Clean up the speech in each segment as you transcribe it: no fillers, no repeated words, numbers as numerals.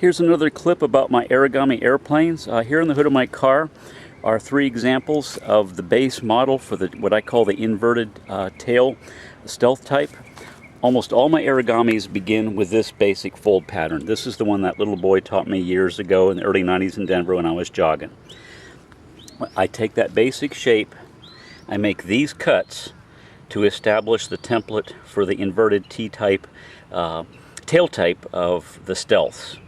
Here's another clip about my origami airplanes. Here in the hood of my car are 3 examples of the base model for what I call the inverted tail Stealth type. Almost all my origamis begin with this basic fold pattern. This is the one that little boy taught me years ago in the early 90s in Denver when I was jogging. I take that basic shape, I make these cuts to establish the template for the inverted T-type tail type of the Stealths.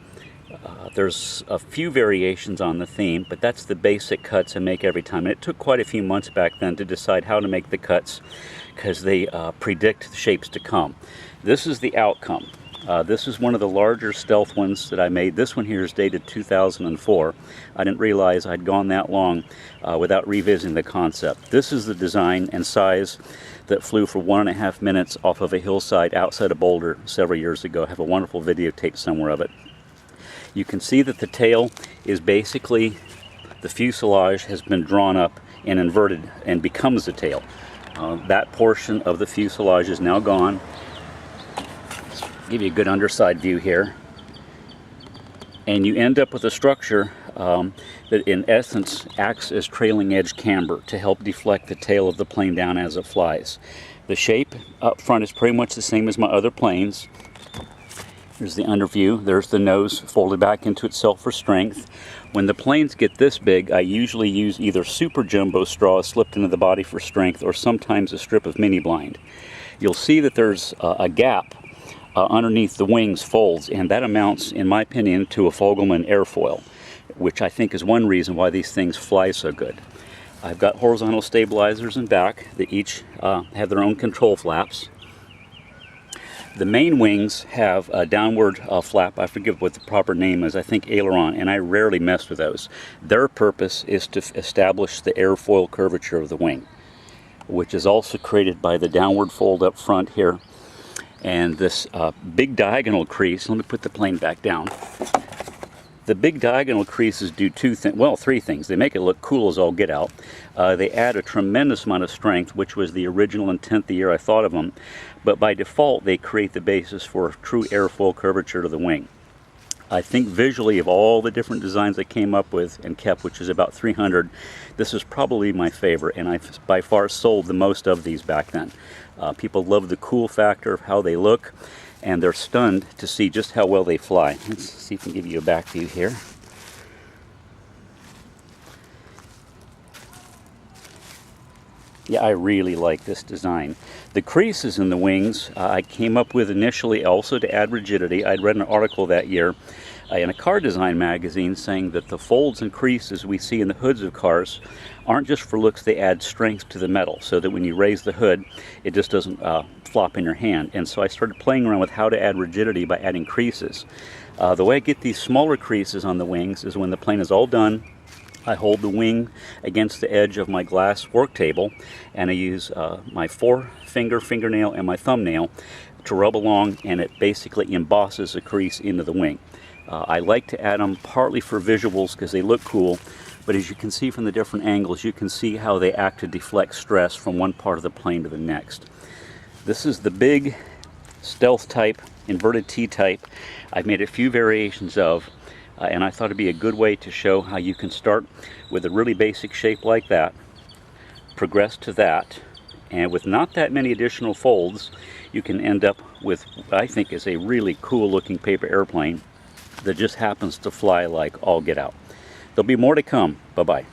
There's a few variations on the theme, but that's the basic cuts I make every time. And it took quite a few months back then to decide how to make the cuts because they predict the shapes to come. This is the outcome. This is one of the larger Stealth ones that I made. This one here is dated 2004. I didn't realize I'd gone that long without revisiting the concept. This is the design and size that flew for 1.5 minutes off of a hillside outside of Boulder several years ago. I have a wonderful videotape somewhere of it. You can see that the tail is basically, the fuselage has been drawn up and inverted and becomes the tail. That portion of the fuselage is now gone. Give you a good underside view here. And you end up with a structure that in essence acts as trailing edge camber to help deflect the tail of the plane down as it flies. The shape up front is pretty much the same as my other planes. There's the underview, there's the nose folded back into itself for strength. When the planes get this big, I usually use either super jumbo straws slipped into the body for strength or sometimes a strip of mini blind. You'll see that there's a gap underneath the wings folds, and that amounts, in my opinion, to a Fogelman airfoil, which I think is one reason why these things fly so good. I've got horizontal stabilizers in back that each have their own control flaps. The main wings have a downward flap. I forget what the proper name is. I think aileron, and I rarely mess with those. Their purpose is to establish the airfoil curvature of the wing, which is also created by the downward fold up front here. And this big diagonal crease, let me put the plane back down. The big diagonal creases do three things. They make it look cool as all get out. They add a tremendous amount of strength, which was the original intent the year I thought of them. But by default, they create the basis for a true airfoil curvature to the wing. I think visually of all the different designs I came up with and kept, which is about 300, this is probably my favorite, and I've by far sold the most of these back then. People love the cool factor of how they look, and they're stunned to see just how well they fly. Let's see if I can give you a back view here. Yeah, I really like this design. The creases in the wings I came up with initially also to add rigidity. I'd read an article that year in a car design magazine saying that the folds and creases we see in the hoods of cars aren't just for looks, they add strength to the metal so that when you raise the hood it just doesn't flop in your hand. And so I started playing around with how to add rigidity by adding creases. The way I get these smaller creases on the wings is when the plane is all done, I hold the wing against the edge of my glass work table, and I use my fingernail and my thumbnail to rub along, and it basically embosses a crease into the wing. I like to add them partly for visuals because they look cool, but as you can see from the different angles, you can see how they act to deflect stress from one part of the plane to the next. This is the big Stealth type, inverted T type. I've made a few variations of. And I thought it'd be a good way to show how you can start with a really basic shape like that, progress to that, and with not that many additional folds, you can end up with what I think is a really cool looking paper airplane that just happens to fly like all get out. There'll be more to come. Bye-bye.